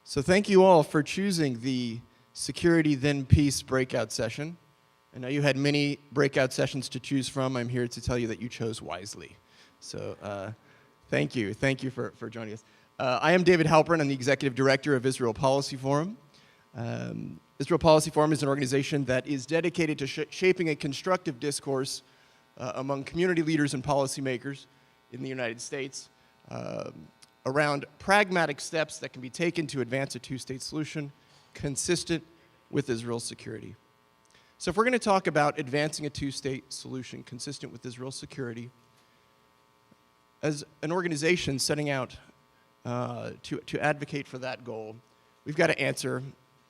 So thank you all for choosing the Security Then Peace breakout session. I know you had many breakout sessions to choose from. I'm here to tell you that you chose wisely. So thank you. Thank you for joining us. I am David Halperin. I'm the Executive Director of Israel Policy Forum. Israel Policy Forum is an organization that is dedicated to shaping a constructive discourse among community leaders and policymakers in the United States around pragmatic steps that can be taken to advance a two-state solution consistent with Israel's security. So if we're going to talk about advancing a two-state solution consistent with Israel's security, as an organization setting out to advocate for that goal, we've got to answer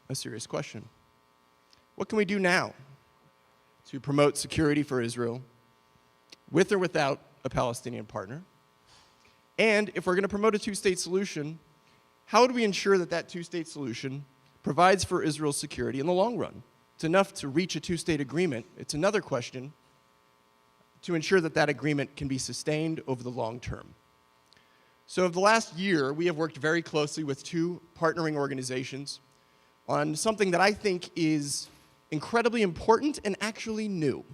a serious question. What can we do now to promote security for Israel with or without a Palestinian partner? And if we're going to promote a two-state solution, how do we ensure that that two-state solution provides for Israel's security in the long run? It's enough to reach a two-state agreement. It's another question to ensure that that agreement can be sustained over the long term. So over the last year, we have worked very closely with two partnering organizations on something that I think is incredibly important and actually new.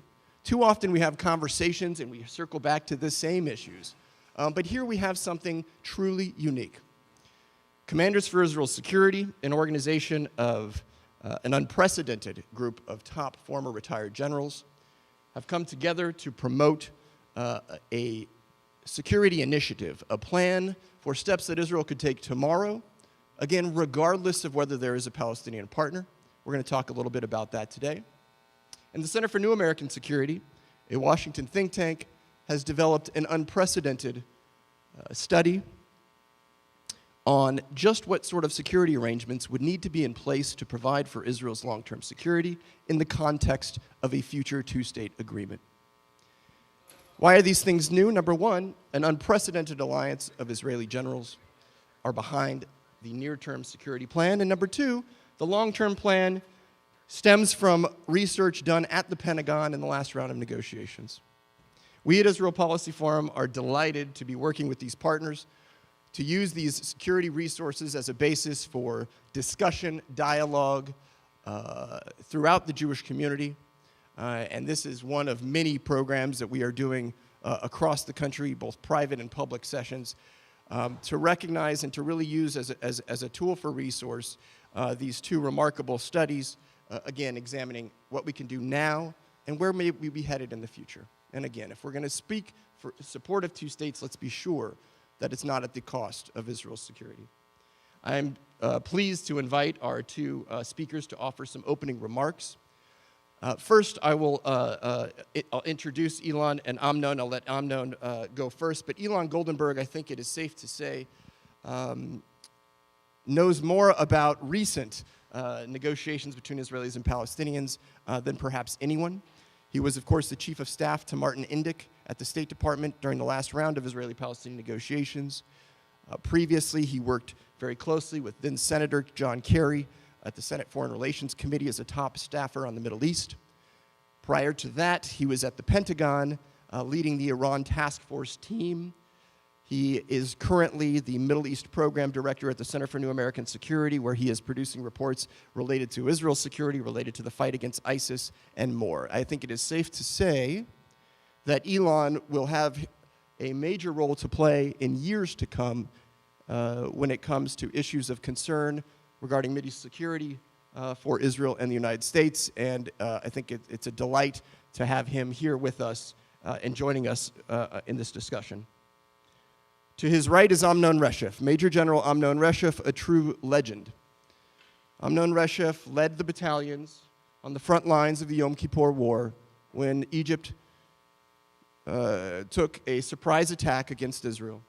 Too often we have conversations and we circle back to the same issues. But here we have something truly unique. Commanders for Israel's Security, an organization of an unprecedented group of top former retired generals, have come together to promote a security initiative, a plan for steps that Israel could take tomorrow, again, regardless of whether there is a Palestinian partner. We're going to talk a little bit about that today. And the Center for New American Security, a Washington think tank, has developed an unprecedented study on just what sort of security arrangements would need to be in place to provide for Israel's long-term security in the context of a future two-state agreement. Why are these things new? Number one, an unprecedented alliance of Israeli generals are behind the near-term security plan. And number two, the long-term plan stems from research done at the Pentagon in the last round of negotiations. We at Israel Policy Forum are delighted to be working with these partners to use these security resources as a basis for discussion, dialogue throughout the Jewish community. And this is one of many programs that we are doing across the country, both private and public sessions, to recognize and to really use as a tool for resource these two remarkable studies, again, examining what we can do now and where may we be headed in the future. And again, if we're going to speak for support of two states, let's be sure that it's not at the cost of Israel's security. I'm pleased to invite our two speakers to offer some opening remarks. First, I'll introduce Ilan and Amnon. I'll let Amnon go first. But Ilan Goldenberg, I think it is safe to say, knows more about recent negotiations between Israelis and Palestinians than perhaps anyone. He was, of course, the chief of staff to Martin Indyk at the State Department during the last round of Israeli-Palestinian negotiations. Previously, he worked very closely with then Senator John Kerry at the Senate Foreign Relations Committee as a top staffer on the Middle East. Prior to that, he was at the Pentagon leading the Iran task force team. He is currently the Middle East Program Director at the Center for New American Security, where he is producing reports related to Israel's security, related to the fight against ISIS, and more. I think it is safe to say that Ilan will have a major role to play in years to come when it comes to issues of concern regarding Mideast security for Israel and the United States. And I think it's a delight to have him here with us and joining us in this discussion. To his right is Amnon Reshef, Major General Amnon Reshef, a true legend. Amnon Reshef led the battalions on the front lines of the Yom Kippur War when Egypt took a surprise attack against Israel.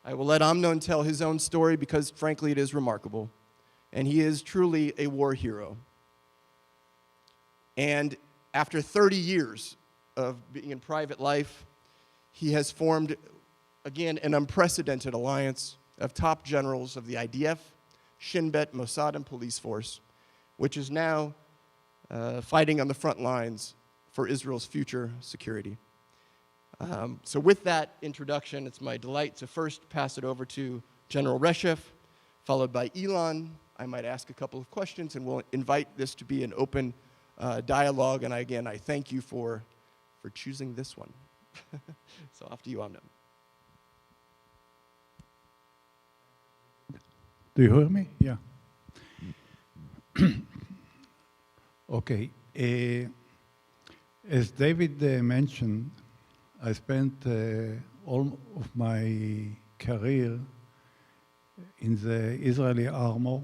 I will let Amnon tell his own story because, frankly, it is remarkable. And he is truly a war hero. And after 30 years of being in private life, he has formed, again, an unprecedented alliance of top generals of the IDF, Shin Bet, Mossad, and police force, which is now fighting on the front lines for Israel's future security. So with that introduction, it's my delight to first pass it over to General Reshef, followed by Ilan. I might ask a couple of questions, and we'll invite this to be an open dialogue. And again, I thank you for choosing this one. So off to you, Amnon. Do you hear me? Yeah. Okay. As David mentioned, I spent all of my career in the Israeli armor,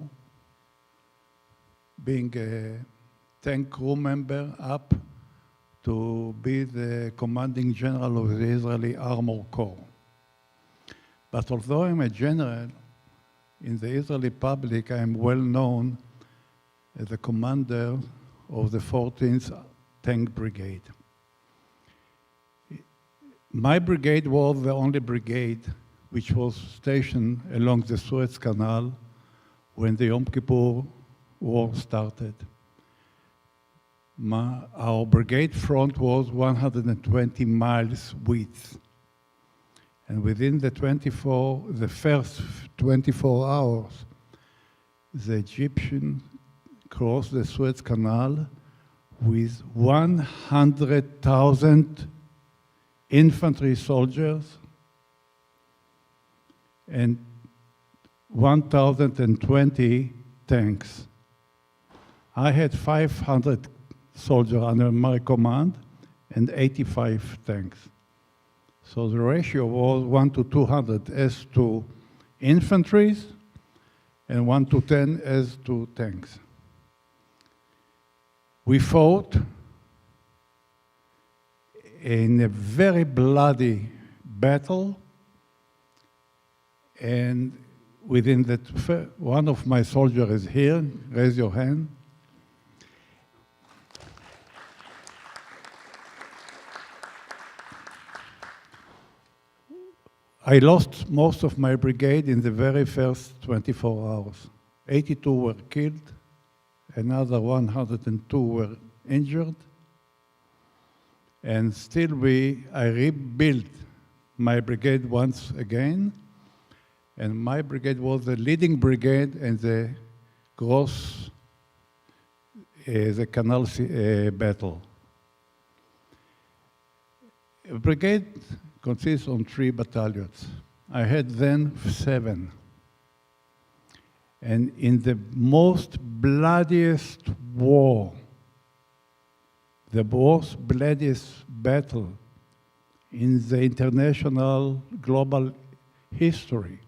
being a tank crew member up to be the commanding general of the Israeli Armor Corps. But although I'm a general, in the Israeli public, I am well known as the commander of the 14th Tank Brigade. My brigade was the only brigade which was stationed along the Suez Canal when the Yom Kippur War started. Our brigade front was 120 miles width. And within the first 24 hours, the Egyptians crossed the Suez Canal with 100,000 infantry soldiers and 1,020 tanks. I had 500 soldiers under my command and 85 tanks. So the ratio was 1 to 200 as to infantry and 1 to 10 as to tanks. We fought in a very bloody battle, and within that, one of my soldiers is here, raise your hand. I lost most of my brigade in the very first 24 hours. 82 were killed, another 102 were injured, and still I rebuilt my brigade once again, and my brigade was the leading brigade in the the canal battle. A brigade consists of 3 battalions. I had then 7. And in the most bloodiest war, the most bloodiest battle in the international global history,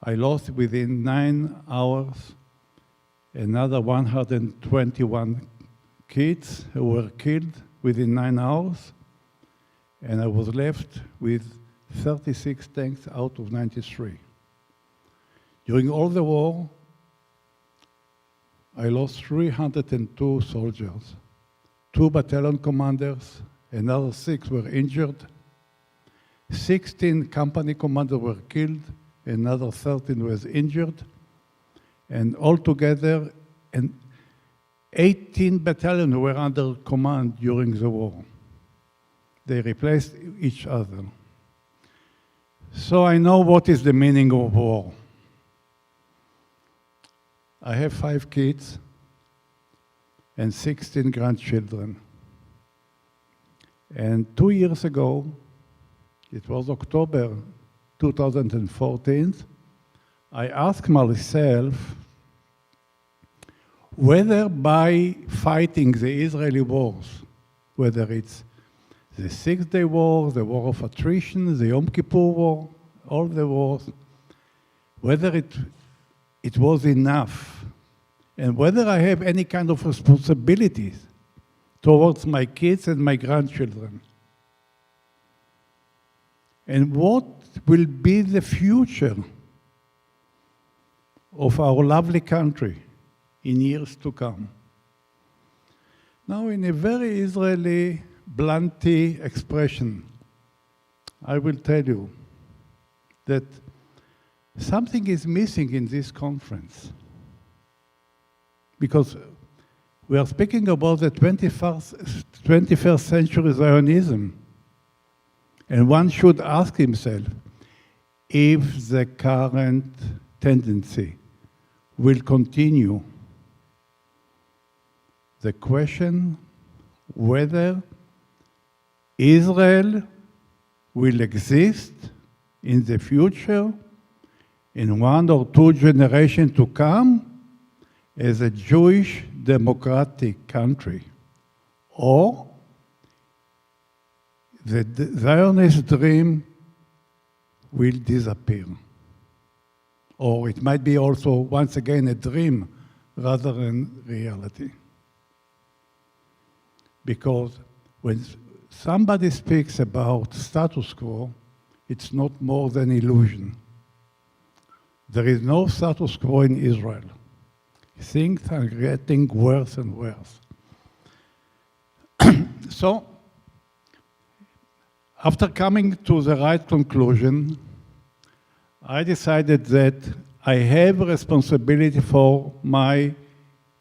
I lost within 9 hours another 121 kids who were killed within 9 hours, and I was left with 36 tanks out of 93. During all the war, I lost 302 soldiers, 2 battalion commanders, another 6 were injured, 16 company commanders were killed, another 13 was injured, and altogether 18 battalions were under command during the war. They replaced each other. So I know what is the meaning of war. I have 5 kids and 16 grandchildren. And 2 years ago, it was October 2014, I asked myself whether by fighting the Israeli wars, whether it's the 6-Day War, the War of Attrition, the Yom Kippur War, all the wars, whether it was enough, and whether I have any kind of responsibilities towards my kids and my grandchildren. And what will be the future of our lovely country in years to come? Now, in a very Israeli, bluntly expression, I will tell you that something is missing in this conference. Because we are speaking about the 21st century Zionism. And one should ask himself if the current tendency will continue. The question whether Israel will exist in the future, in 1 or 2 generations to come, as a Jewish democratic country, or the Zionist dream will disappear. Or it might be also, once again, a dream rather than reality. Because when somebody speaks about status quo, it's not more than illusion. There is no status quo in Israel. Things are getting worse and worse. So, after coming to the right conclusion, I decided that I have a responsibility for my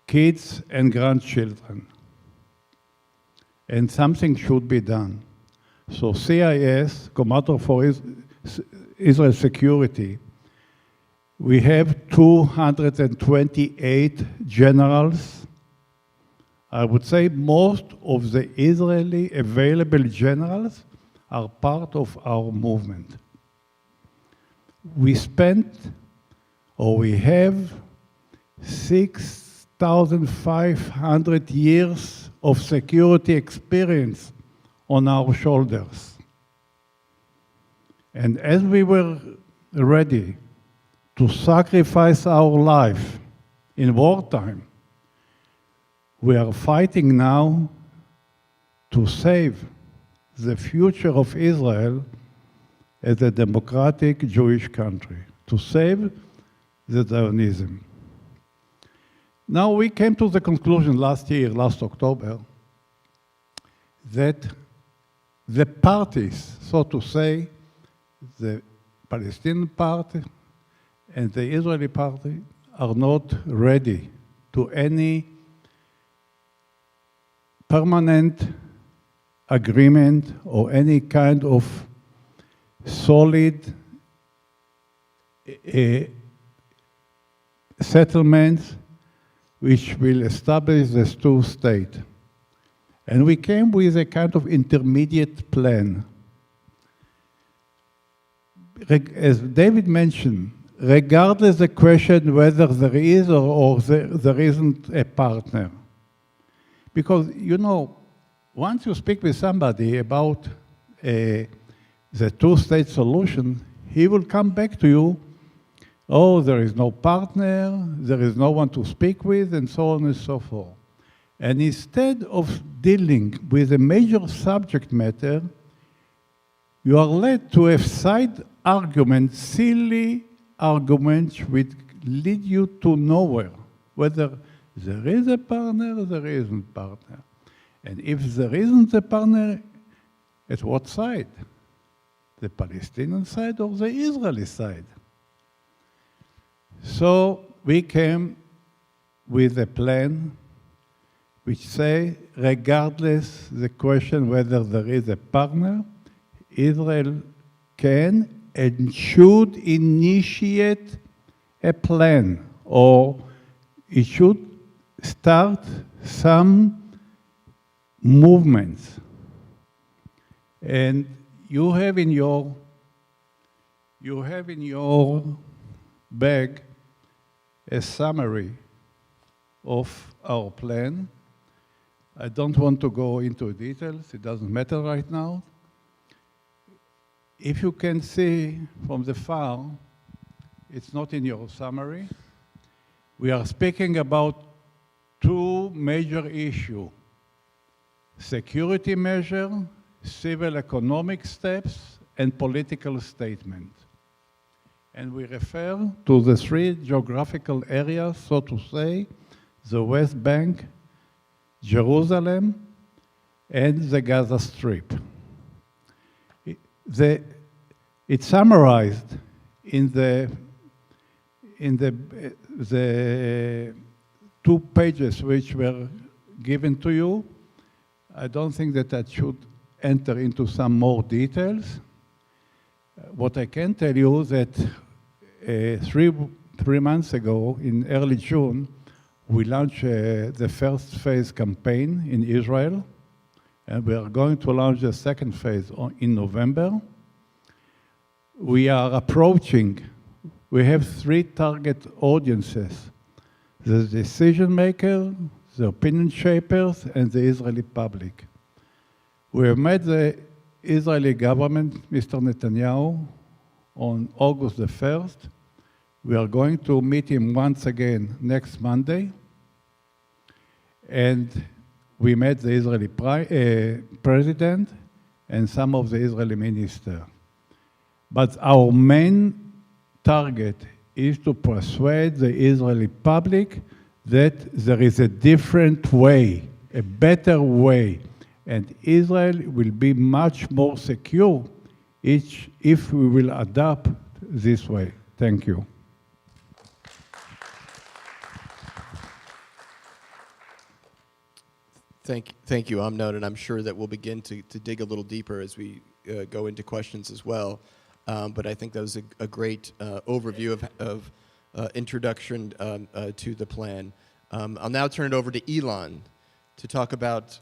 kids and grandchildren. And something should be done. So CIS, Commodore for Israel Security, we have 228 generals. I would say most of the Israeli available generals are part of our movement. We spent, or we have, 6,500 years of security experience on our shoulders. And as we were ready to sacrifice our life in wartime, we are fighting now to save the future of Israel as a democratic Jewish country, to save the Zionism. Now we came to the conclusion last October, that the parties, so to say, the Palestinian party and the Israeli party, are not ready to any permanent agreement or any kind of solid settlements which will establish this two-state. And we came with a kind of intermediate plan. As David mentioned, regardless the question whether there is or there isn't a partner. Because, you know, once you speak with somebody about the two-state solution, he will come back to you, oh, there is no partner, there is no one to speak with, and so on and so forth. And instead of dealing with a major subject matter, you are led to a side argument, silly arguments which lead you to nowhere, whether there is a partner or there isn't a partner. And if there isn't a partner, at what side? The Palestinian side or the Israeli side? So we came with a plan which say, regardless the question whether there is a partner, Israel can and should initiate a plan, or it should start some movements. And you have in your bag a summary of our plan. I don't want to go into details, it doesn't matter right now. If you can see from the far, it's not in your summary. We are speaking about two major issues: security measure, civil economic steps, and political statement. And we refer to the three geographical areas, so to say, the West Bank, Jerusalem, and the Gaza Strip. It's summarized in the 2 pages which were given to you. I don't think that I should enter into some more details. What I can tell you is that 3 3 months ago, in early June, we launched the first phase campaign in Israel, and we are going to launch the second phase in November. We are approaching, we have 3 target audiences: the decision maker, the opinion shapers, and the Israeli public. We have met the Israeli government, Mr. Netanyahu, on August the 1st. We are going to meet him once again next Monday. And we met the Israeli president and some of the Israeli ministers. But our main target is to persuade the Israeli public that there is a different way, a better way, and Israel will be much more secure if we will adapt this way. Thank you. Thank you, Amnon, and I'm sure that we'll begin to dig a little deeper as we go into questions as well. But I think that was a great overview of introduction to the plan. I'll now turn it over to Ilan to talk about,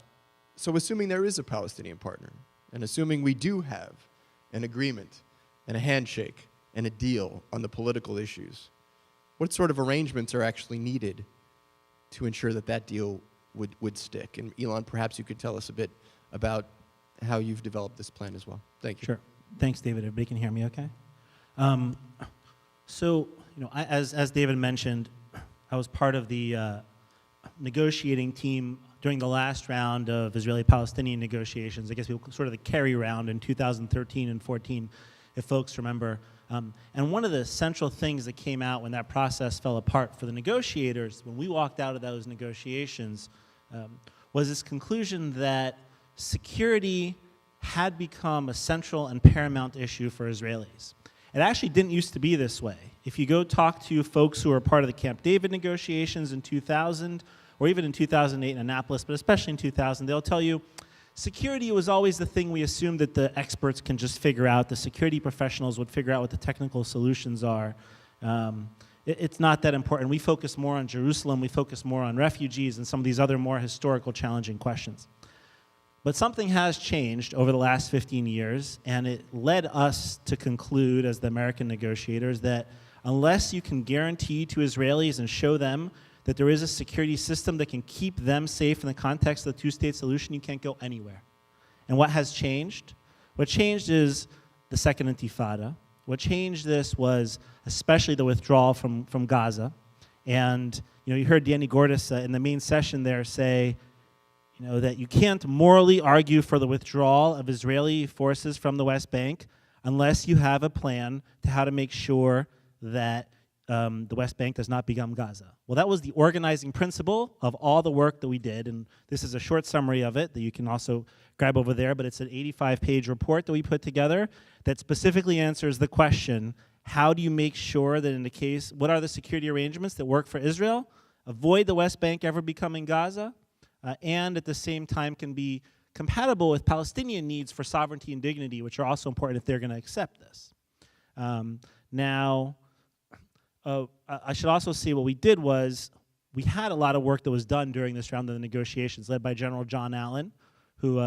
so assuming there is a Palestinian partner, and assuming we do have an agreement and a handshake and a deal on the political issues, what sort of arrangements are actually needed to ensure that that deal would stick? And Ilan, perhaps you could tell us a bit about how you've developed this plan as well. Thank you. Sure. Thanks, David. Everybody can hear me okay? So, as David mentioned, I was part of the negotiating team during the last round of Israeli-Palestinian negotiations. I guess we sort of the carry round in 2013 and 14, if folks remember. And one of the central things that came out when that process fell apart for the negotiators, when we walked out of those negotiations, was this conclusion that security had become a central and paramount issue for Israelis. It actually didn't used to be this way. If you go talk to folks who were part of the Camp David negotiations in 2000, or even in 2008 in Annapolis, but especially in 2000, they'll tell you security was always the thing we assumed that the experts can just figure out. The security professionals would figure out what the technical solutions are. It's not that important. We focus more on Jerusalem. We focus more on refugees and some of these other more historical challenging questions. But something has changed over the last 15 years, and it led us to conclude as the American negotiators that unless you can guarantee to Israelis and show them that there is a security system that can keep them safe in the context of the two-state solution, you can't go anywhere. And what has changed? What changed is the Second Intifada. What changed this was especially the withdrawal from Gaza. And you heard Danny Gordis in the main session there say, that you can't morally argue for the withdrawal of Israeli forces from the West Bank unless you have a plan to how to make sure that the West Bank does not become Gaza. Well, that was the organizing principle of all the work that we did, and this is a short summary of it that you can also grab over there, but it's an 85-page report that we put together that specifically answers the question, how do you make sure that in the case, what are the security arrangements that work for Israel, avoid the West Bank ever becoming Gaza, and at the same time can be compatible with Palestinian needs for sovereignty and dignity, which are also important if they're going to accept this. I should also say what we did was we had a lot of work that was done during this round of the negotiations, led by General John Allen, who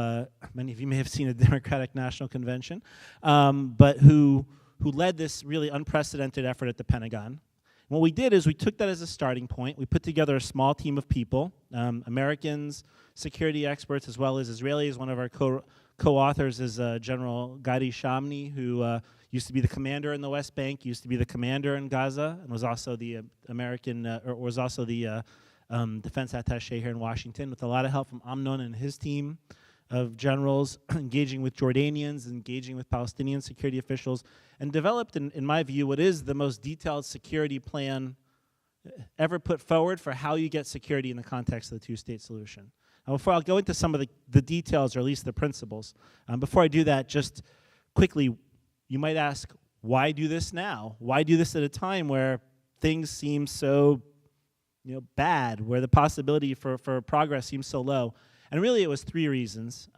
many of you may have seen at the Democratic National Convention, but who led this really unprecedented effort at the Pentagon. What we did is we took that as a starting point. We put together a small team of people, Americans, security experts, as well as Israelis. One of our co-authors is General Gadi Shamni, who used to be the commander in the West Bank, used to be the commander in Gaza, and was also the defense attaché here in Washington, with a lot of help from Amnon and his team of generals, engaging with Jordanians, engaging with Palestinian security officials, and developed, in my view, what is the most detailed security plan ever put forward for how you get security in the context of the two-state solution. Now, before I'll go into some of the details, or at least the principles, before I do that, just quickly, you might ask, why do this now? Why do this at a time where things seem so bad, where the possibility for progress seems so low? And really, it was 3 reasons.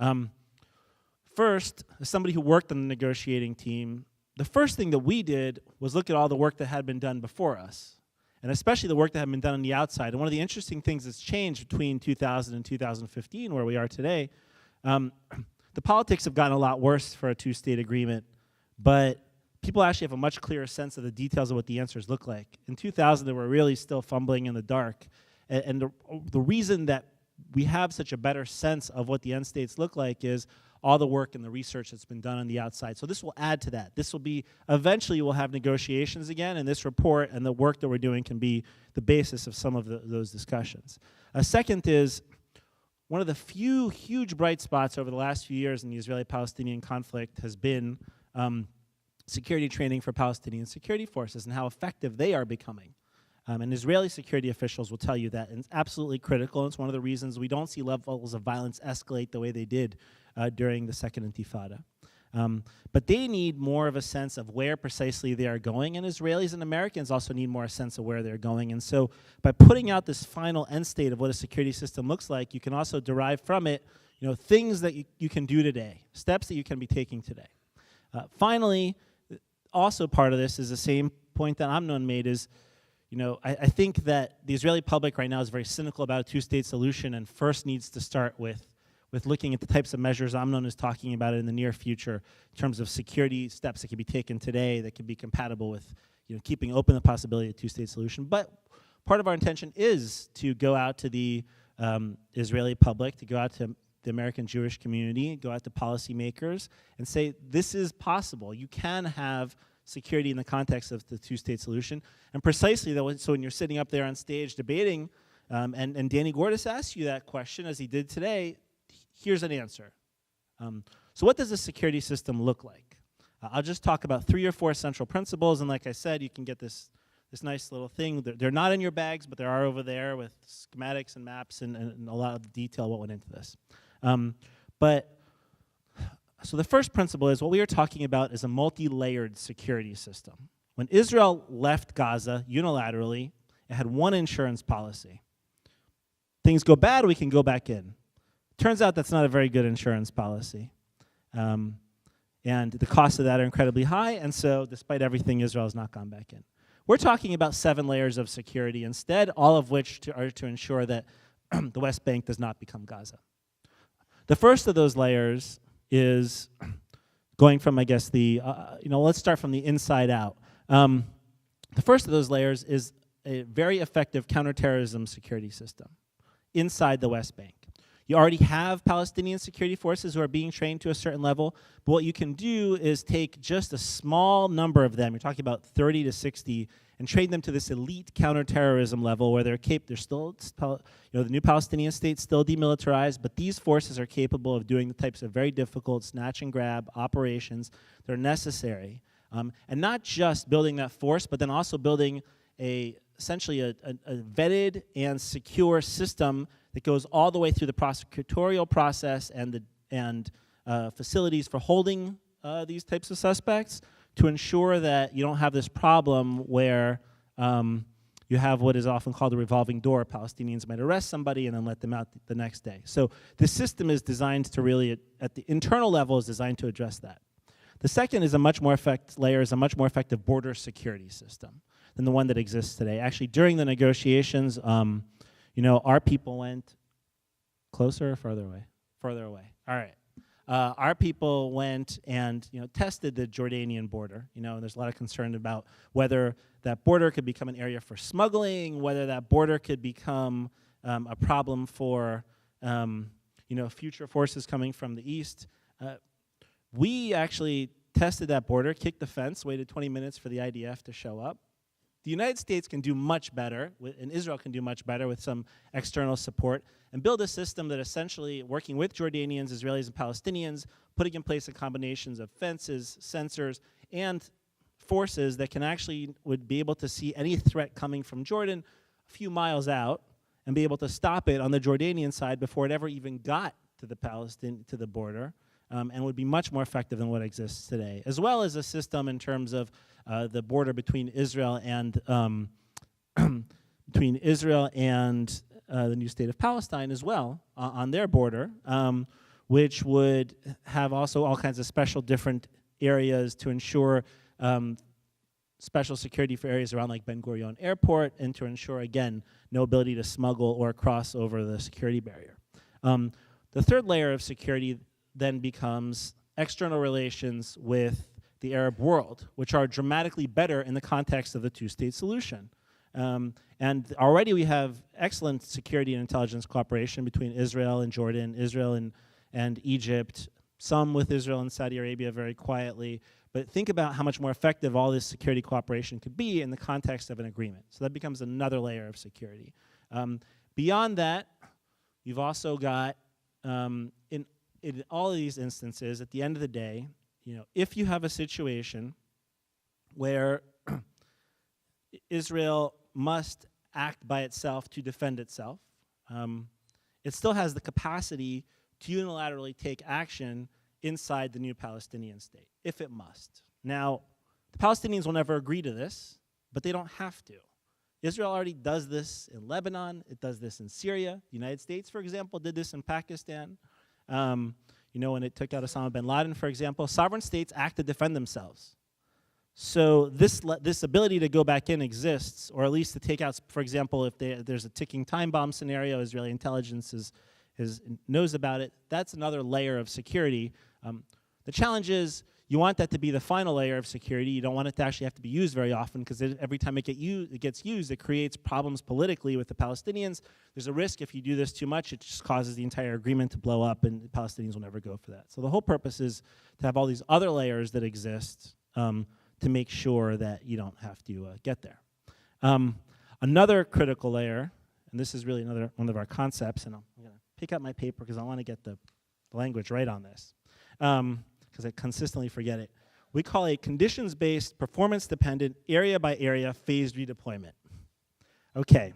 First, as somebody who worked on the negotiating team, the first thing that we did was look at all the work that had been done before us. and especially the work that had been done on the outside. And one of the interesting things that's changed between 2000 and 2015, where we are today, the politics have gotten a lot worse for a two-state agreement, but people actually have a much clearer sense of the details of what the answers look like. In 2000, they were really still fumbling in the dark, and the reason that we have such a better sense of what the end states look like is all the work and the research that's been done on the outside. So this will add to that. This will be, eventually we'll have negotiations again, and this report and the work that we're doing can be the basis of some of those discussions. A second is, one of the few huge bright spots over the last few years in the Israeli-Palestinian conflict has been security training for Palestinian security forces and how effective they are becoming. And Israeli security officials will tell you that, and it's absolutely critical, and it's one of the reasons we don't see levels of violence escalate the way they did during the Second Intifada. But they need more of a sense of where precisely they are going, and Israelis and Americans also need more a sense of where they're going. And so by putting out this final end state of what a security system looks like, you can also derive from it, things that you can do today, steps that you can be taking today. Finally, also part of this is the same point that Amnon made is, I think that the Israeli public right now is very cynical about a two-state solution and first needs to start with looking at the types of measures Amnon is talking about in the near future in terms of security steps that can be taken today that can be compatible with keeping open the possibility of a two-state solution. But part of our intention is to go out to the Israeli public, to go out to the American Jewish community, go out to policymakers and say, this is possible. You can have security in the context of the two-state solution. And precisely, so when you're sitting up there on stage debating, and Danny Gordis asks you that question, as he did today, here's an answer. So what does a security system look like? I'll just talk about 3 or 4 central principles, and like I said, you can get this nice little thing. They're not in your bags, but they are over there with schematics and maps and a lot of detail what went into this. So the first principle is what we are talking about is a multi-layered security system. When Israel left Gaza unilaterally, it had one insurance policy. Things go bad, we can go back in. Turns out that's not a very good insurance policy. And the costs of that are incredibly high, and so despite everything, Israel has not gone back in. We're talking about 7 layers of security instead, all of which are to ensure that the West Bank does not become Gaza. The first of those layers is going from, I guess, let's start from the inside out. The first of those layers is a very effective counterterrorism security system inside the West Bank. You already have Palestinian security forces who are being trained to a certain level, but what you can do is take just a small number of them, you're talking about 30 to 60, and train them to this elite counterterrorism level where they're still, the new Palestinian state's still demilitarized, but these forces are capable of doing the types of very difficult snatch and grab operations that are necessary. And not just building that force, but then also building essentially a vetted and secure system that goes all the way through the prosecutorial process and facilities for holding these types of suspects to ensure that you don't have this problem where you have what is often called a revolving door. Palestinians might arrest somebody and then let them out the next day. So the system is designed to really, at the internal level, is designed to address that. The second is a much more effective border security system than the one that exists today. Actually, during the negotiations, our people went closer or further away? Further away. All right. Our people went and tested the Jordanian border. And there's a lot of concern about whether that border could become an area for smuggling, whether that border could become a problem for future forces coming from the east. We actually tested that border, kicked the fence, waited 20 minutes for the IDF to show up. The United States can do much better, and Israel can do much better with some external support, and build a system that essentially, working with Jordanians, Israelis, and Palestinians, putting in place a combinations of fences, sensors, and forces that would be able to see any threat coming from Jordan a few miles out, and be able to stop it on the Jordanian side before it ever even got to the border, and would be much more effective than what exists today, as well as a system in terms of the border between Israel and the new state of Palestine as well on their border, which would have also all kinds of special different areas to ensure special security for areas around like Ben Gurion Airport, and to ensure, again, no ability to smuggle or cross over the security barrier. The third layer of security then becomes external relations with the Arab world, which are dramatically better in the context of the two-state solution. And already we have excellent security and intelligence cooperation between Israel and Jordan, Israel and Egypt, some with Israel and Saudi Arabia very quietly. But think about how much more effective all this security cooperation could be in the context of an agreement. So that becomes another layer of security. Beyond that, you've also got, in all of these instances, at the end of the day, if you have a situation where Israel must act by itself to defend itself, it still has the capacity to unilaterally take action inside the new Palestinian state, if it must. Now, the Palestinians will never agree to this, but they don't have to. Israel already does this in Lebanon. It does this in Syria. The United States, for example, did this in Pakistan. When it took out Osama bin Laden, for example, sovereign states act to defend themselves. So this ability to go back in exists, or at least to take out, for example, if there's a ticking time bomb scenario, Israeli intelligence knows about it. That's another layer of security. The challenge is you want that to be the final layer of security. You don't want it to actually have to be used very often, because every time it gets used, it creates problems politically with the Palestinians. There's a risk if you do this too much, it just causes the entire agreement to blow up, and the Palestinians will never go for that. So the whole purpose is to have all these other layers that exist to make sure that you don't have to get there. Another critical layer, and this is really one of our concepts, and I'm going to pick up my paper because I want to get the language right on this, because I consistently forget it. We call a conditions-based, performance-dependent, area-by-area phased redeployment. Okay.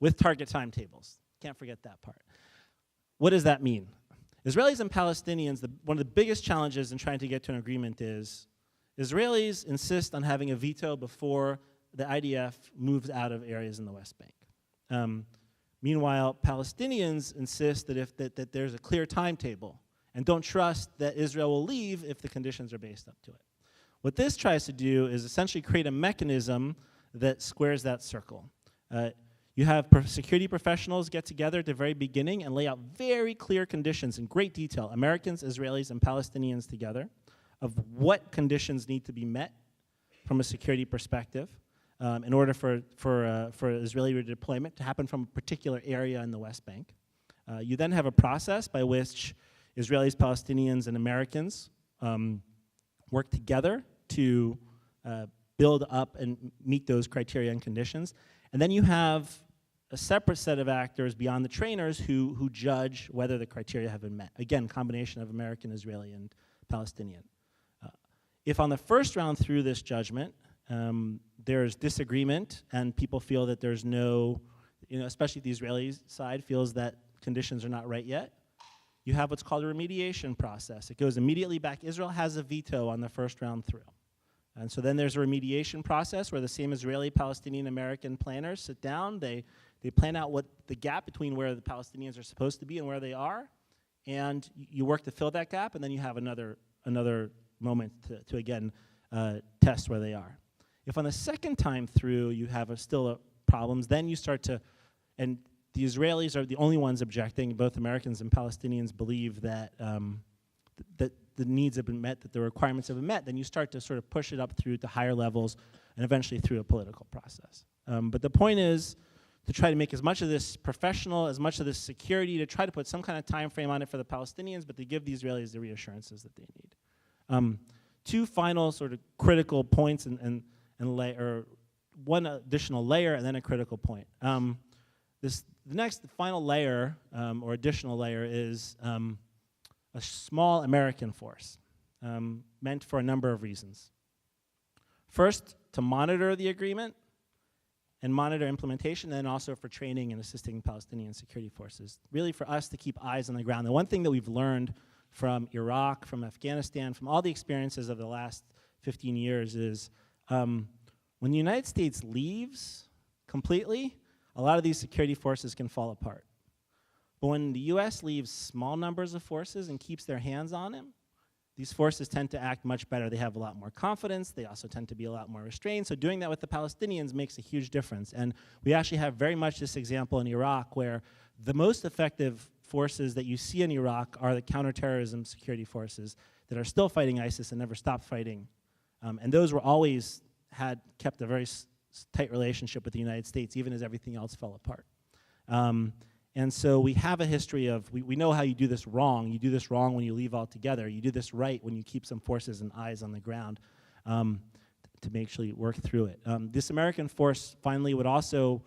With target timetables. Can't forget that part. What does that mean? Israelis and Palestinians, one of the biggest challenges in trying to get to an agreement is Israelis insist on having a veto before the IDF moves out of areas in the West Bank. Meanwhile, Palestinians insist that there's a clear timetable and don't trust that Israel will leave if the conditions are based up to it. What this tries to do is essentially create a mechanism that squares that circle. You have security professionals get together at the very beginning and lay out very clear conditions in great detail, Americans, Israelis, and Palestinians together, of what conditions need to be met from a security perspective in order for Israeli redeployment to happen from a particular area in the West Bank. You then have a process by which Israelis, Palestinians, and Americans work together to build up and meet those criteria and conditions. And then you have a separate set of actors beyond the trainers who judge whether the criteria have been met. Again, combination of American, Israeli, and Palestinian. If on the first round through this judgment, there's disagreement and people feel that there's no, especially the Israeli side feels that conditions are not right yet, you have what's called a remediation process. It goes immediately back. Israel has a veto on the first round through. And so then there's a remediation process where the same Israeli, Palestinian, American planners sit down. They plan out what the gap between where the Palestinians are supposed to be and where they are, and you work to fill that gap, and then you have another moment to again test where they are. If on the second time through you have still problems, then you start to, and the Israelis are the only ones objecting. Both Americans and Palestinians believe that that the needs have been met, that the requirements have been met. Then you start to sort of push it up through to higher levels, and eventually through a political process. But the point is to try to make as much of this professional, as much of this security, to try to put some kind of time frame on it for the Palestinians, but to give the Israelis the reassurances that they need. Two final sort of critical points and one additional layer and then a critical point. The final layer or additional layer is a small American force meant for a number of reasons. First, to monitor the agreement and monitor implementation, and then also for training and assisting Palestinian security forces. Really for us to keep eyes on the ground. The one thing that we've learned from Iraq, from Afghanistan, from all the experiences of the last 15 years is when the United States leaves completely, a lot of these security forces can fall apart. But when the US leaves small numbers of forces and keeps their hands on them, these forces tend to act much better. They have a lot more confidence. They also tend to be a lot more restrained. So doing that with the Palestinians makes a huge difference. And we actually have very much this example in Iraq, where the most effective forces that you see in Iraq are the counterterrorism security forces that are still fighting ISIS and never stopped fighting. And those were always kept a very tight relationship with the United States, even as everything else fell apart. And so we have a history of, we know how you do this wrong. You do this wrong when you leave altogether. You do this right when you keep some forces and eyes on the ground to make sure you work through it. This American force finally would also,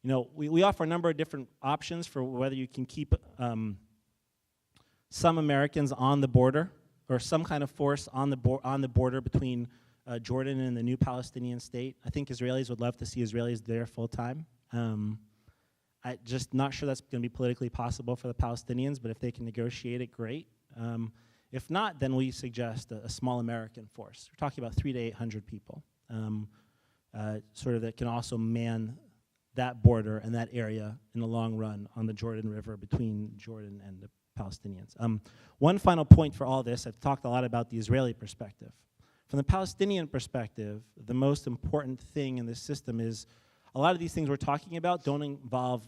we offer a number of different options for whether you can keep some Americans on the border or some kind of force on the border between Jordan and the new Palestinian state. I think Israelis would love to see Israelis there full time. I'm just not sure that's going to be politically possible for the Palestinians, but if they can negotiate it, great. If not, then we suggest a small American force. We're talking about 300 to 800 people, sort of that can also man that border and that area in the long run on the Jordan River between Jordan and the Palestinians. One final point for all this, I've talked a lot about the Israeli perspective. From the Palestinian perspective, the most important thing in this system is a lot of these things we're talking about don't involve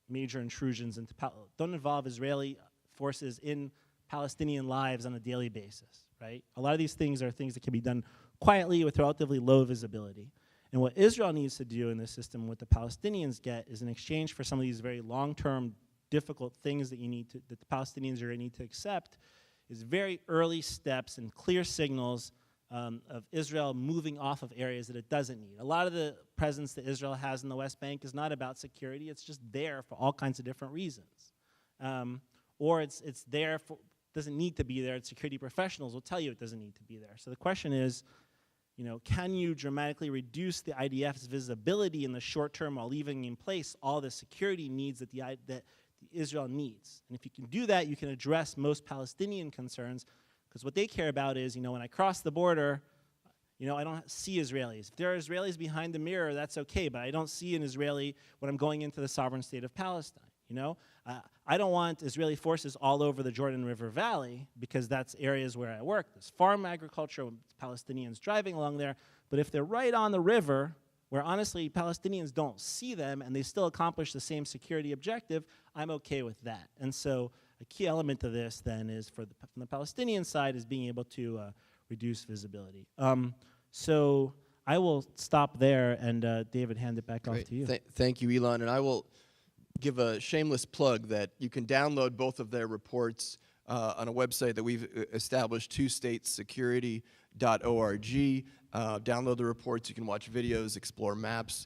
major intrusions into, don't involve Israeli forces in Palestinian lives on a daily basis, right? A lot of these things are things that can be done quietly with relatively low visibility. And what Israel needs to do in this system, what the Palestinians get, is in exchange for some of these very long-term, difficult things that that the Palestinians are going to need to accept, is very early steps and clear signals of Israel moving off of areas that it doesn't need. A lot of the presence that Israel has in the West Bank is not about security. It's just there for all kinds of different reasons. Or it's there for, doesn't need to be there. Security professionals will tell you it doesn't need to be there. So the question is, can you dramatically reduce the IDF's visibility in the short term while leaving in place all the security needs that Israel needs? And if you can do that, you can address most Palestinian concerns. Because what they care about is, when I cross the border, I don't see Israelis. If there are Israelis behind the mirror, that's okay, but I don't see an Israeli when I'm going into the sovereign state of Palestine, I don't want Israeli forces all over the Jordan River Valley because that's areas where I work. There's farm agriculture, Palestinians driving along there, but if they're right on the river, where honestly Palestinians don't see them and they still accomplish the same security objective, I'm okay with that. And so a key element of this then is from the Palestinian side is being able to reduce visibility. So I will stop there and David, hand it back off to you. Thank you, Ilan. And I will give a shameless plug that you can download both of their reports on a website that we've established, twostatesecurity.org. Download the reports. You can watch videos, explore maps,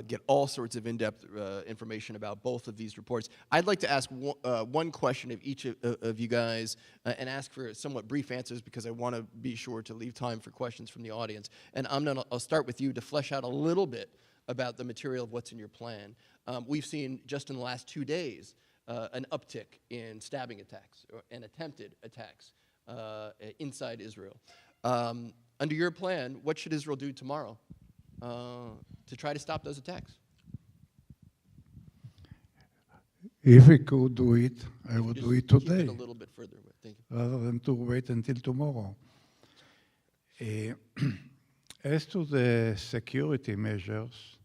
get all sorts of in-depth information about both of these reports. I'd like to ask one question of each of you guys and ask for somewhat brief answers because I want to be sure to leave time for questions from the audience. And Amnon, I'll start with you to flesh out a little bit about the material of what's in your plan. We've seen just in the last 2 days an uptick in stabbing attacks and attempted attacks inside Israel. Under your plan, what should Israel do tomorrow to try to stop those attacks? If we could do it, I would do it today. Keep it a little bit further away. Thank you. Rather than to wait until tomorrow. As to the security measures,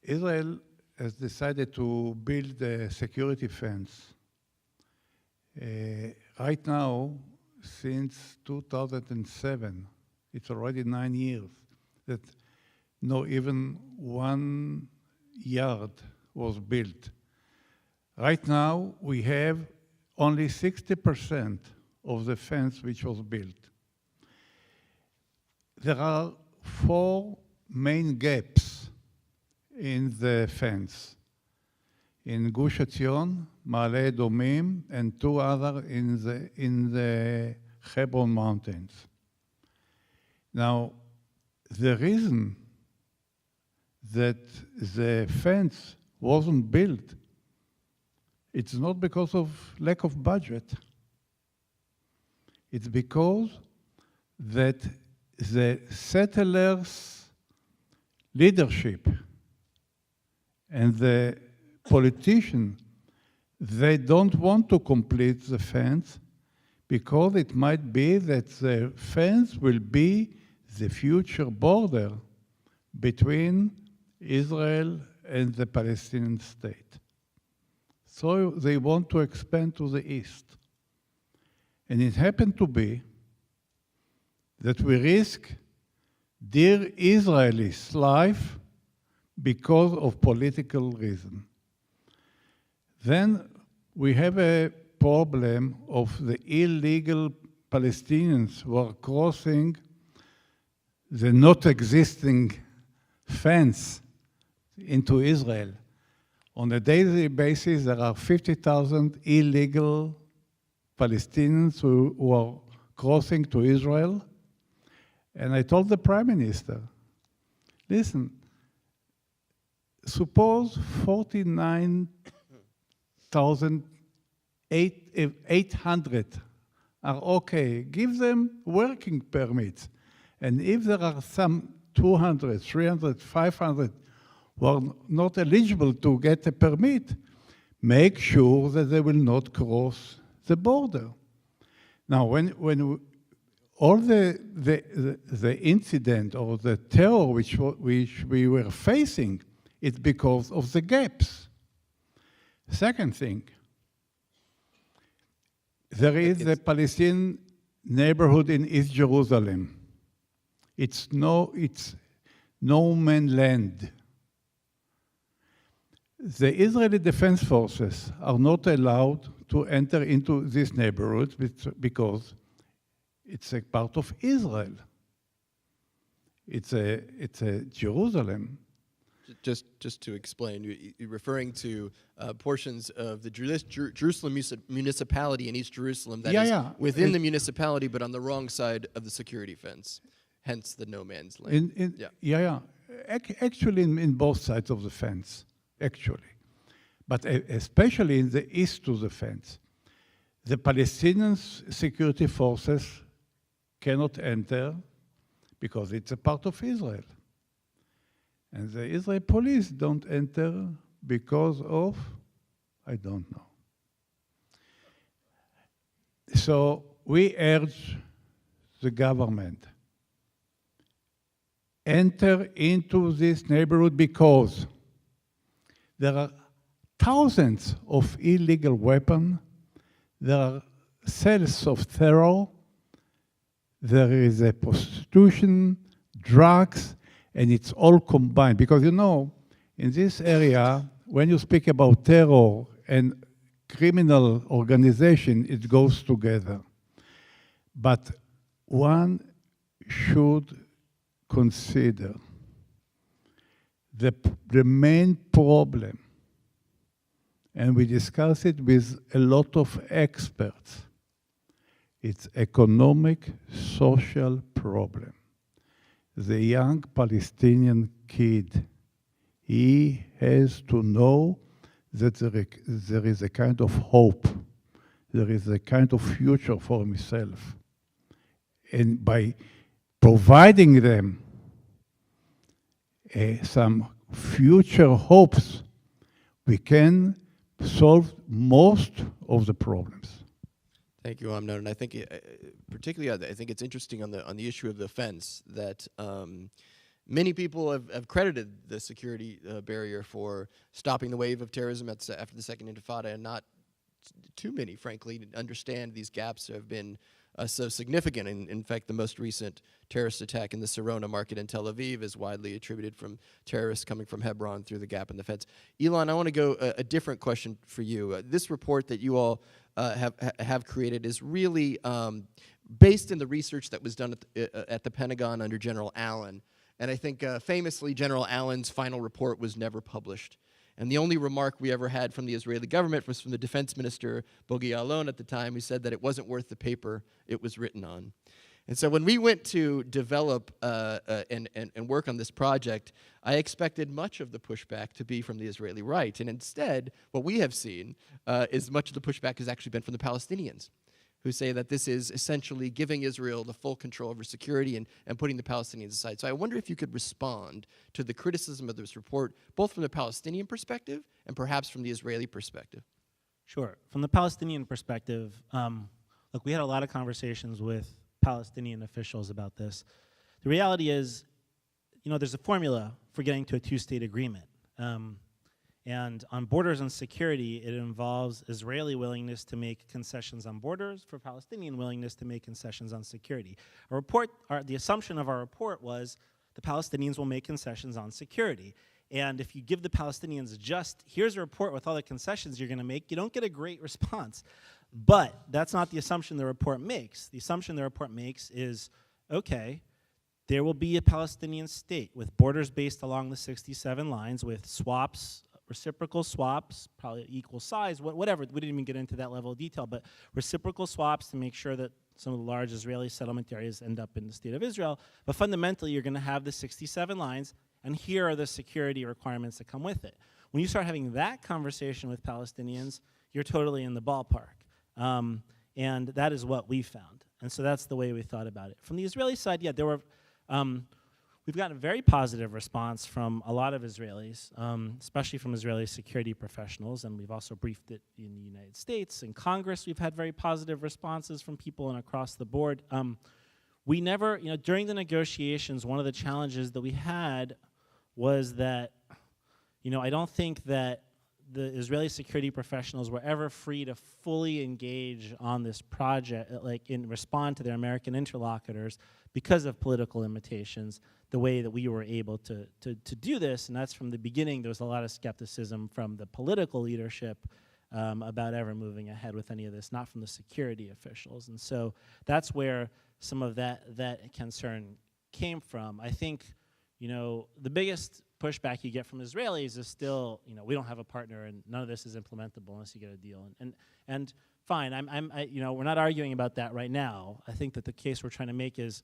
Israel has decided to build a security fence. Right now, since 2007, it's already 9 years, that no even 1 yard was built. Right now, we have only 60% of the fence which was built. There are 4 main gaps in the fence. In Gush Etzion, Ma'ale Edomim, and 2 other in the Hebron Mountains. Now, the reason that the fence wasn't built, it's not because of lack of budget. It's because that the settlers' leadership and the politicians, they don't want to complete the fence because it might be that the fence will be the future border between Israel and the Palestinian state. So they want to expand to the east. And it happened to be that we risk dear Israelis' life because of political reason. Then we have a problem of the illegal Palestinians who are crossing the not existing fence into Israel. On a daily basis, there are 50,000 illegal Palestinians who are crossing to Israel. And I told the Prime Minister, listen, suppose 49,800 are okay. Give them working permits. And if there are some 200, 300, 500 who are not eligible to get a permit, make sure that they will not cross the border. Now, when all the incident or the terror which we were facing, it's because of the gaps. Second thing, there is the Palestinian neighborhood in East Jerusalem. It's no man's land. The Israeli Defense Forces are not allowed to enter into this neighborhood because it's a part of Israel. It's a Jerusalem. Just to explain, you're referring to portions of the Jerusalem municipality in East Jerusalem that is within the municipality, but on the wrong side of the security fence, hence the no man's land. Actually, in both sides of the fence, actually. But especially in the east of the fence. The Palestinian security forces cannot enter because it's a part of Israel. And the Israeli police don't enter because of, I don't know. So we urge the government, enter into this neighborhood because there are thousands of illegal weapons, there are cells of terror, there is a prostitution, drugs, and it's all combined. Because you know, in this area, when you speak about terror and criminal organization, it goes together. But one should consider the main problem, and we discuss it with a lot of experts. It's economic, social problem. The young Palestinian kid, he has to know that there is a kind of hope, there is a kind of future for himself. And by providing them some future hopes, we can solve most of the problems. Thank you, Amnon. And I think, particularly, I think it's interesting on the issue of the fence that many people have credited the security barrier for stopping the wave of terrorism after the Second Intifada, and not too many, frankly, understand these gaps have been so significant. In fact, the most recent terrorist attack in the Sarona market in Tel Aviv is widely attributed from terrorists coming from Hebron through the gap in the fence. Ilan, I want to go a different question for you. This report that you all have created is really based in the research that was done at the Pentagon under General Allen. And I think famously, General Allen's final report was never published. And the only remark we ever had from the Israeli government was from the defense minister, Bogi Ya'alon, at the time, who said that it wasn't worth the paper it was written on. And so when we went to develop and work on this project, I expected much of the pushback to be from the Israeli right. And instead, what we have seen is much of the pushback has actually been from the Palestinians, who say that this is essentially giving Israel the full control over security and putting the Palestinians aside. So I wonder if you could respond to the criticism of this report, both from the Palestinian perspective and perhaps from the Israeli perspective. Sure. From the Palestinian perspective, look, we had a lot of conversations with Palestinian officials about this. The reality is, there's a formula for getting to a two-state agreement. And on borders and security, it involves Israeli willingness to make concessions on borders for Palestinian willingness to make concessions on security. The assumption of our report was the Palestinians will make concessions on security. And if you give the Palestinians here's a report with all the concessions you're going to make, you don't get a great response. But that's not the assumption the report makes. The assumption the report makes is, okay, there will be a Palestinian state with borders based along the 67 lines with swaps, reciprocal swaps, probably equal size, whatever. We didn't even get into that level of detail, but reciprocal swaps to make sure that some of the large Israeli settlement areas end up in the state of Israel. But fundamentally, you're going to have the 67 lines, and here are the security requirements that come with it. When you start having that conversation with Palestinians, you're totally in the ballpark. And that is what we found. And so that's the way we thought about it. From the Israeli side, yeah, we've gotten a very positive response from a lot of Israelis, especially from Israeli security professionals, and we've also briefed it in the United States. In Congress, we've had very positive responses from people and across the board. We never, during the negotiations, one of the challenges that we had was that, I don't think that the Israeli security professionals were ever free to fully engage on this project, respond to their American interlocutors because of political limitations, the way that we were able to do this. And that's from the beginning. There was a lot of skepticism from the political leadership about ever moving ahead with any of this, not from the security officials. And so that's where some of that concern came from. I think, the biggest pushback you get from Israelis is still, we don't have a partner and none of this is implementable unless you get a deal. And fine, we're not arguing about that right now. I think that the case we're trying to make is,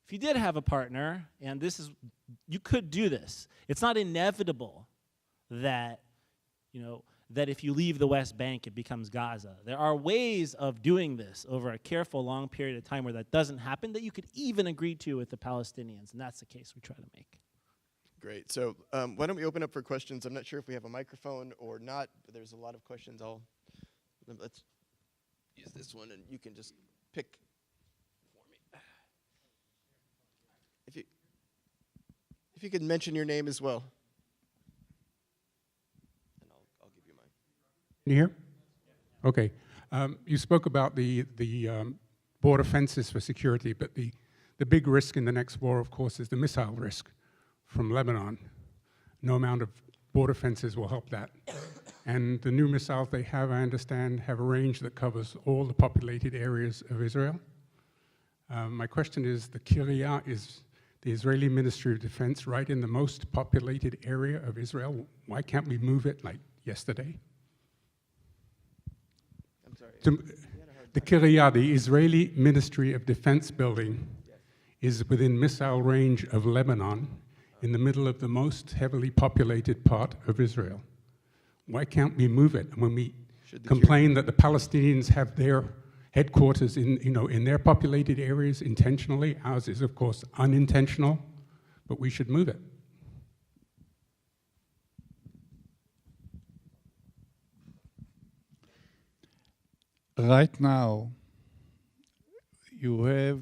if you did have a partner, and you could do this. It's not inevitable that, that if you leave the West Bank, it becomes Gaza. There are ways of doing this over a careful, long period of time where that doesn't happen that you could even agree to with the Palestinians, and that's the case we try to make. Great. So why don't we open up for questions? I'm not sure if we have a microphone or not, but there's a lot of questions. Let's use this one, and you can just pick for me. If you could mention your name as well. And I'll give you mine. Can you hear? Okay. You spoke about the border fences for security, but the big risk in the next war, of course, is the missile risk from Lebanon. No amount of border fences will help that. And the new missiles they have, I understand, have a range that covers all the populated areas of Israel. My question is, the Kiryat is the Israeli Ministry of Defense right in the most populated area of Israel. Why can't we move it like yesterday? I'm sorry. The Kiryat, the Israeli Ministry of Defense building, is within missile range of Lebanon, in the middle of the most heavily populated part of Israel. Why can't we move it? And when we complain that the Palestinians have their headquarters in their populated areas intentionally, ours is of course unintentional, but we should move it. Right now, you have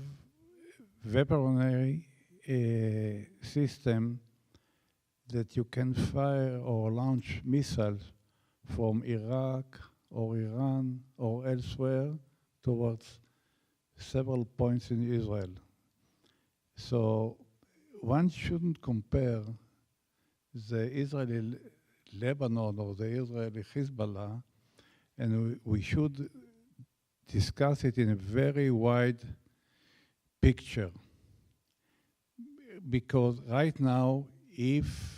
weaponry system that you can fire or launch missiles from Iraq or Iran or elsewhere towards several points in Israel. So one shouldn't compare the Israeli Lebanon or the Israeli Hezbollah, and we should discuss it in a very wide picture. Because right now, if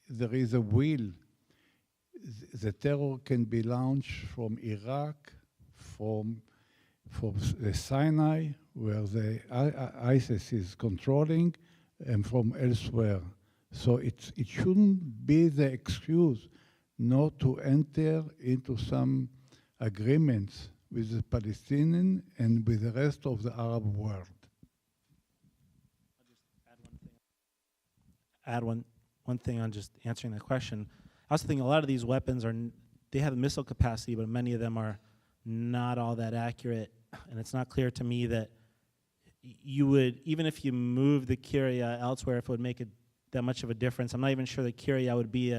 there is a will, the terror can be launched from Iraq, from the Sinai, where the ISIS is controlling, and from elsewhere. So it shouldn't be the excuse not to enter into some agreements with the Palestinians and with the rest of the Arab world. Add one thing on just answering that question. I also think a lot of these weapons they have missile capacity, but many of them are not all that accurate, and it's not clear to me that you would, even if you move the Kyria elsewhere, if it would make that much of a difference. I'm not even sure that Kyria would be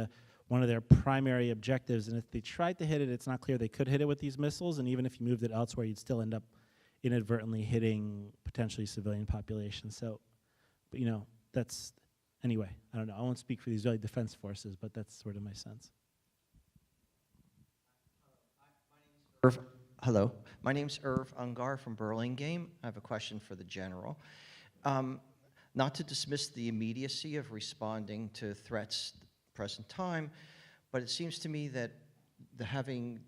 one of their primary objectives, and if they tried to hit it, it's not clear they could hit it with these missiles, and even if you moved it elsewhere, you'd still end up inadvertently hitting potentially civilian populations. So, but that's, anyway, I don't know. I won't speak for the Israeli Defense Forces, but that's sort of my sense. Hello, my name's Irv Ungar from Burlingame. I have a question for the general. Not to dismiss the immediacy of responding to threats present time, but it seems to me that having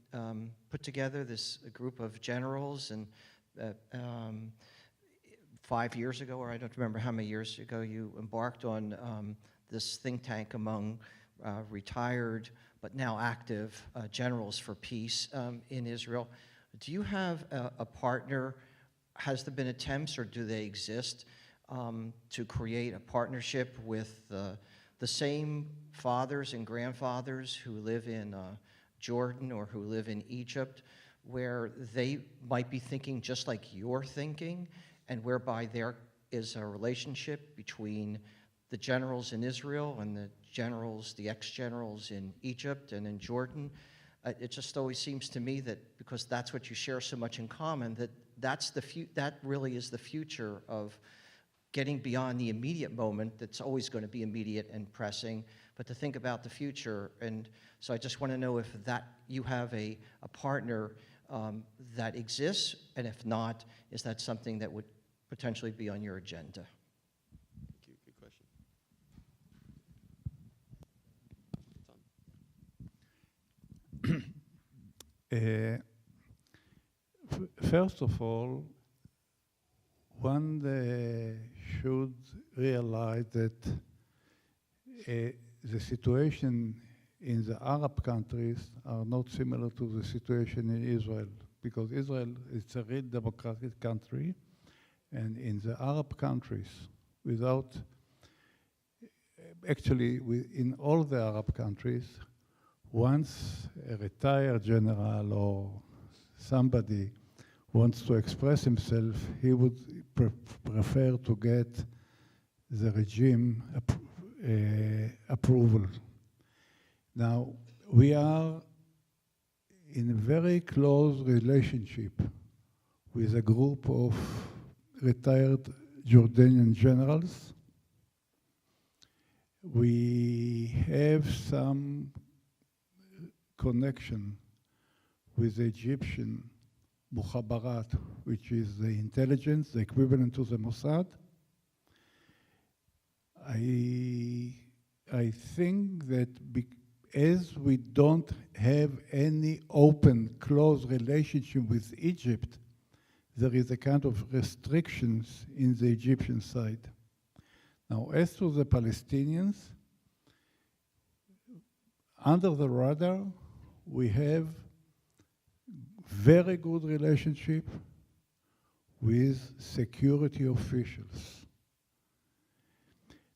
put together this group of generals and 5 years ago, or I don't remember how many years ago, you embarked on this think tank among retired but now active generals for peace in Israel. Do you have a partner? Has there been attempts, or do they exist, to create a partnership with the same fathers and grandfathers who live in Jordan or who live in Egypt, where they might be thinking just like you're thinking, and whereby there is a relationship between the generals in Israel and the ex-generals in Egypt and in Jordan? It just always seems to me that because that's what you share so much in common, that really is the future of getting beyond the immediate moment that's always going to be immediate and pressing, but to think about the future. And so I just want to know if you have a partner that exists, and if not, is that something that would potentially be on your agenda? Thank you. Good question. First of all, one should realize that the situation in the Arab countries are not similar to the situation in Israel, because Israel is a real democratic country, and in the Arab countries, in all the Arab countries, once a retired general or somebody wants to express himself, he would prefer to get the regime approval. Now, we are in a very close relationship with a group of retired Jordanian generals. We have some connection with the Egyptian Mukhabarat, which is the intelligence, the equivalent to the Mossad. I think that as we don't have any open, close relationship with Egypt, there is a kind of restrictions in the Egyptian side. Now, as to the Palestinians, under the radar, we have very good relationship with security officials.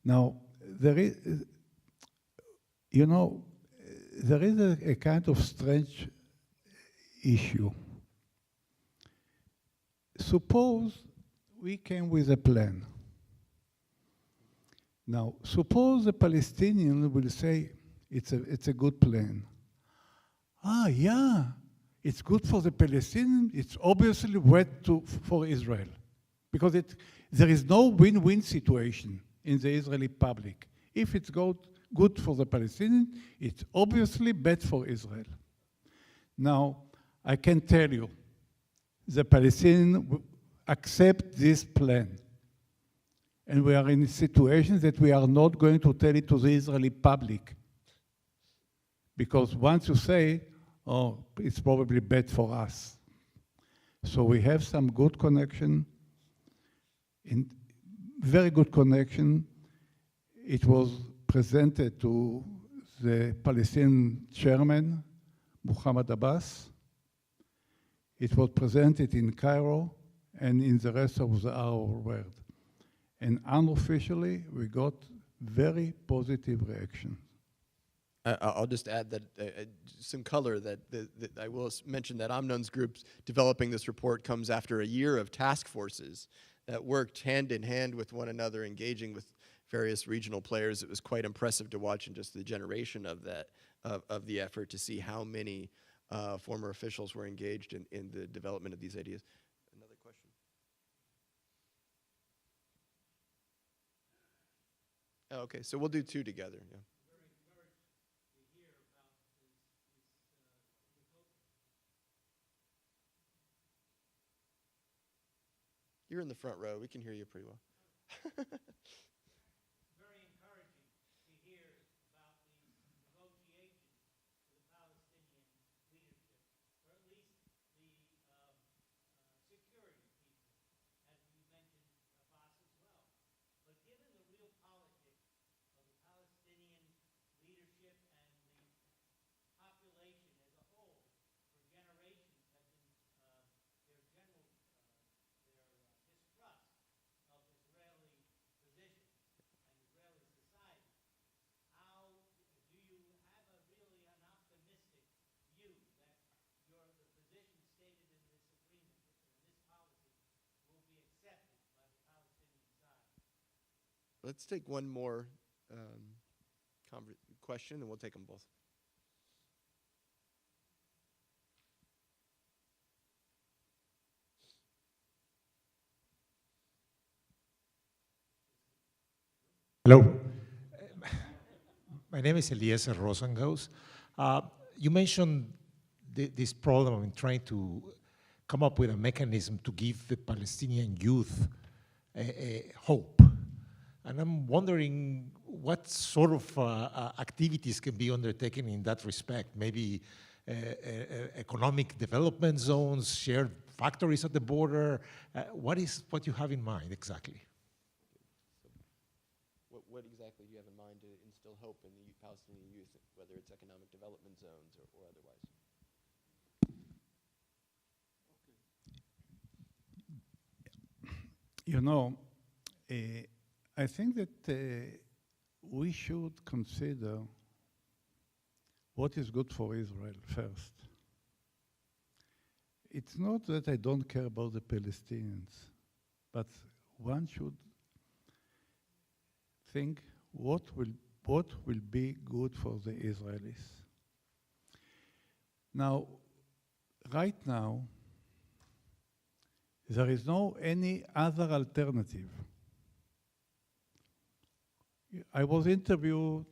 Now, there is a kind of strange issue. Suppose we came with a plan. Now, suppose the Palestinian will say, it's a good plan. Yeah, it's good for the Palestinians, it's obviously bad for Israel. Because there is no win-win situation in the Israeli public. If it's good for the Palestinians, it's obviously bad for Israel. Now, I can tell you, the Palestinians accept this plan. And we are in a situation that we are not going to tell it to the Israeli public. Because once you say, oh, it's probably bad for us. So we have some good connection, very good connection. It was presented to the Palestinian chairman, Muhammad Abbas. It was presented in Cairo and in the rest of the Arab world. And unofficially, we got very positive reaction. I'll just add that some color that I will mention that Amnon's group's developing this report comes after a year of task forces that worked hand in hand with one another, engaging with various regional players. It was quite impressive to watch in just the generation of that of the effort to see how many former officials were engaged in the development of these ideas. Another question? Oh, okay, so we'll do two together. Yeah. You're in the front row. We can hear you pretty well. Very encouraging to hear about these negotiations with the Palestinian leadership, or at least the security people, as you mentioned, Abbas as well. But given the real politics of the Palestinian leadership and the population as a whole, for generations have been their general distrust of Israeli positions and Israeli society. How do you have an optimistic view that the position stated in this agreement, in this policy, will be accepted by the Palestinian side? Let's take one more question, and we'll take them both. Hello. My name is Eliezer Rosenhaus. You mentioned this problem in trying to come up with a mechanism to give the Palestinian youth a hope. And I'm wondering what sort of activities can be undertaken in that respect. Maybe economic development zones, shared factories at the border. What you have in mind exactly? What exactly do you have in mind to instill hope in the Palestinian youth, whether it's economic development zones or otherwise? You know, I think that we should consider what is good for Israel first. It's not that I don't care about the Palestinians, but one should think what will be good for the Israelis. Now, right now, there is no any other alternative. I was interviewed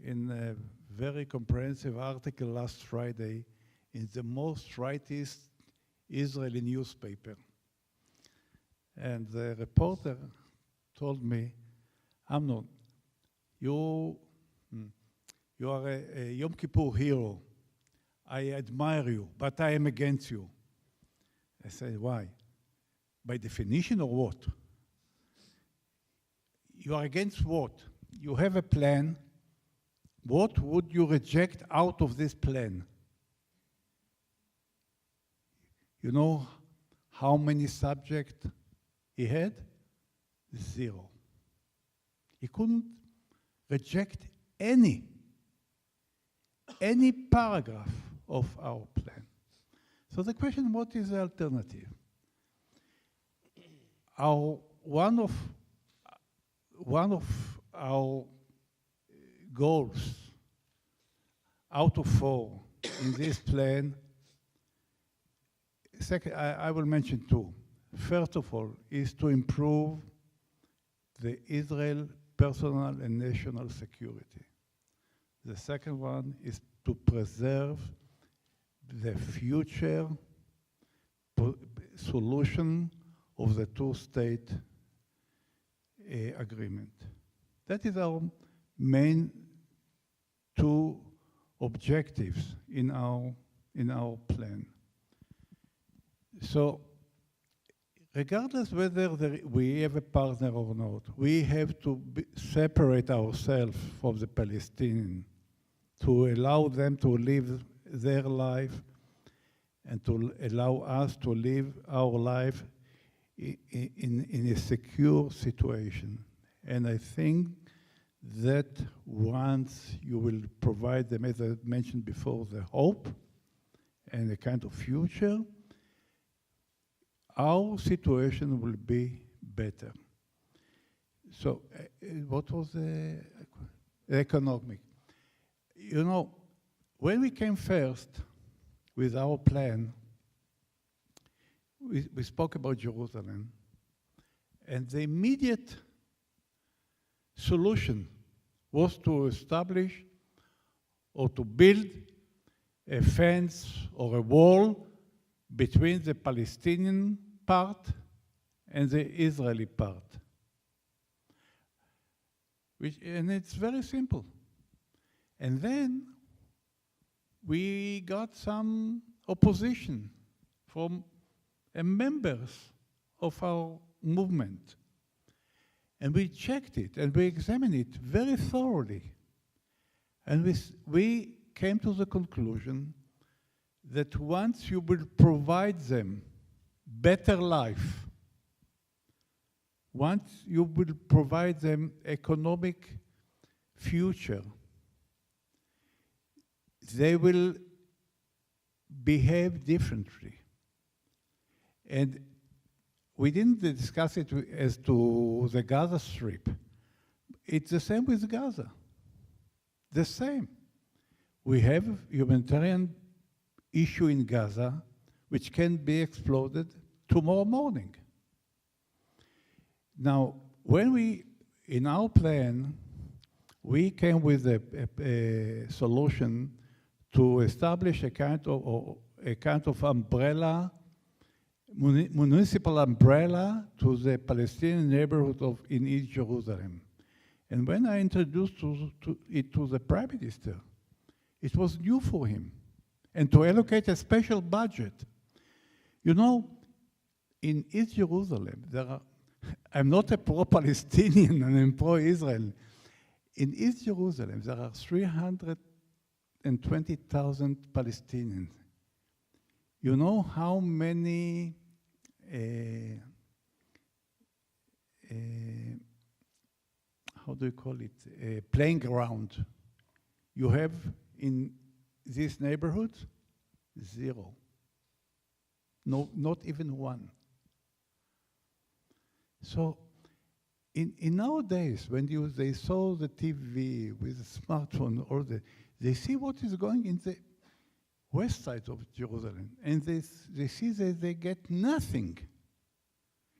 in a very comprehensive article last Friday in the most rightist Israeli newspaper. And the reporter told me, Amnon, you are a Yom Kippur hero. I admire you, but I am against you. I said, why? By definition or what? You are against what? You have a plan. What would you reject out of this plan? You know how many subjects he had? 0. He couldn't reject any paragraph of our plan. So the question, what is the alternative? One of our goals out of 4 in this plan, I will mention 2. First of all, is to improve the Israel personal and national security. The second one is to preserve the future solution of the 2-state agreement. That is our main 2 objectives in our plan. So, regardless whether we have a partner or not, we have to separate ourselves from the Palestinians to allow them to live their life and to allow us to live our life in a secure situation. And I think that once you will provide them, as I mentioned before, the hope and a kind of future, our situation will be better. So what was the economic? You know, when we came first with our plan, we spoke about Jerusalem, and the immediate solution was to establish or to build a fence or a wall between the Palestinian part and the Israeli part. And it's very simple. And then we got some opposition from members of our movement. And we checked it and we examined it very thoroughly. And we came to the conclusion that once you will provide them better life, once you will provide them economic future, they will behave differently. And we didn't discuss it as to the Gaza Strip. It's the same with Gaza. The same. We have humanitarian issue in Gaza which can be exploded tomorrow morning. Now, when in our plan, we came with a solution to establish a kind of umbrella, municipal umbrella to the Palestinian neighborhood in East Jerusalem. And when I introduced it to the Prime Minister, it was new for him. And to allocate a special budget. You know, in East Jerusalem, I'm not a pro-Palestinian and I'm pro-Israel. In East Jerusalem, there are 320,000 Palestinians. You know how many how do you call it, playing ground you have in this neighborhood? 0. No, not even 1. So in nowadays, when they saw the TV with the smartphone, they see what is going in the west side of Jerusalem, and they see that they get nothing.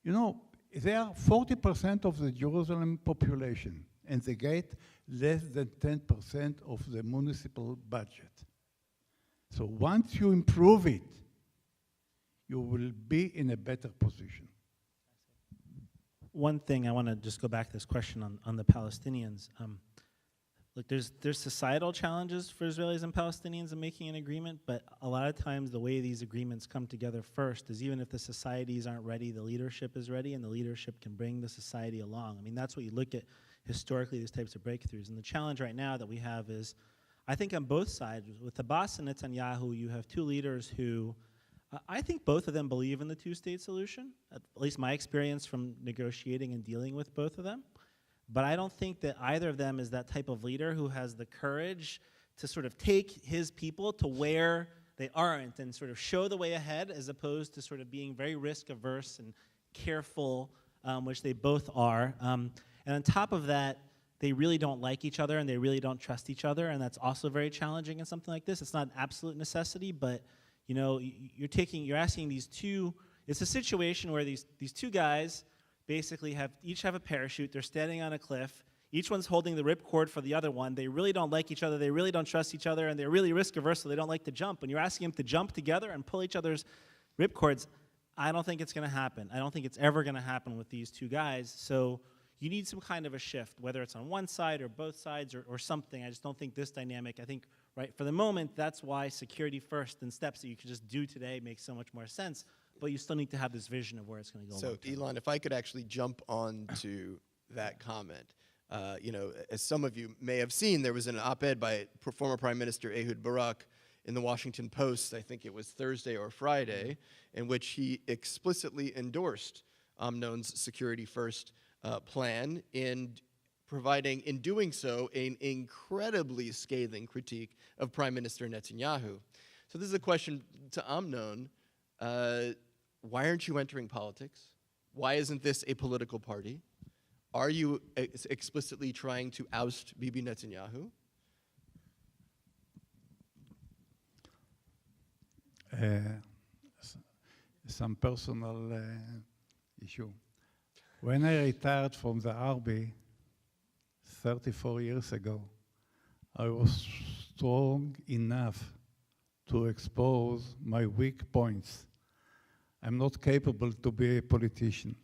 You know, they are 40% of the Jerusalem population, and they get less than 10% of the municipal budget. So once you improve it, you will be in a better position. One thing I want to just go back to this question on the Palestinians. Look, there's societal challenges for Israelis and Palestinians in making an agreement, but a lot of times the way these agreements come together first is even if the societies aren't ready, the leadership is ready, and the leadership can bring the society along. I mean, that's what you look at historically, these types of breakthroughs. And the challenge right now that we have is, I think on both sides, with Abbas and Netanyahu, you have two leaders who, I think both of them believe in the two-state solution, at least my experience from negotiating and dealing with both of them. But I don't think that either of them is that type of leader who has the courage to sort of take his people to where they aren't and sort of show the way ahead, as opposed to sort of being very risk-averse and careful, which they both are. And on top of that, they really don't like each other and they really don't trust each other, and that's also very challenging in something like this. It's not an absolute necessity, but you know, you're asking these two. It's a situation where these two guys basically each have a parachute. They're standing on a cliff. Each one's holding the ripcord for the other one. They really don't like each other. They really don't trust each other, and they're really risk averse, so they don't like to jump. When you're asking them to jump together and pull each other's ripcords, I don't think it's going to happen. I don't think it's ever going to happen with these two guys. So you need some kind of a shift, whether it's on one side or both sides or something. I just don't think this dynamic. I think right for the moment, that's why security first and steps that you can just do today makes so much more sense. But you still need to have this vision of where it's going to go. So, Ilan, if I could actually jump on to that comment. You know, as some of you may have seen, there was an op-ed by former Prime Minister Ehud Barak in the Washington Post, I think it was Thursday or Friday, in which he explicitly endorsed Amnon's Security First plan and providing, in doing so, an incredibly scathing critique of Prime Minister Netanyahu. So this is a question to Amnon. Why aren't you entering politics? Why isn't this a political party? Are you explicitly trying to oust Bibi Netanyahu? Some personal issue. When I retired from the army 34 years ago, I was strong enough to expose my weak points. I'm not capable to be a politician.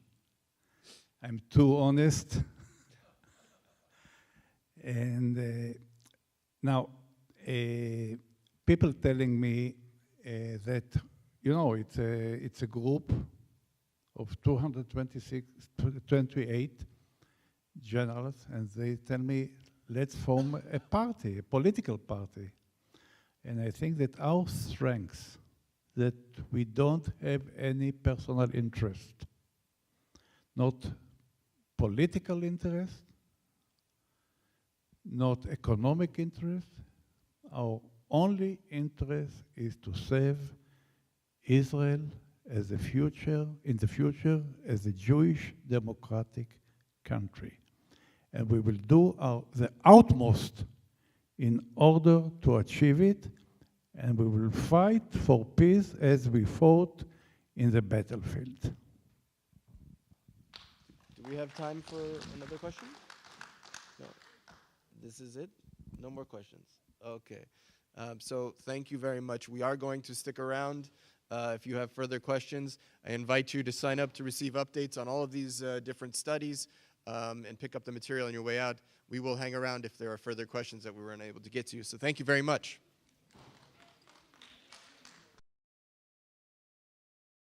I'm too honest. And now, people telling me that, you know, it's a group of 228 generals, and they tell me, let's form a party, a political party. And I think that our strength, that we don't have any personal interest, not political interest, not economic interest. Our only interest is to save Israel as a future, in the future, as a Jewish democratic country. And we will do the utmost in order to achieve it, and we will fight for peace as we fought in the battlefield. Do we have time for another question? No. This is it? No more questions? Okay. So thank you very much. We are going to stick around. If you have further questions, I invite you to sign up to receive updates on all of these different studies and pick up the material on your way out. We will hang around if there are further questions that we weren't able to get to. So thank you very much.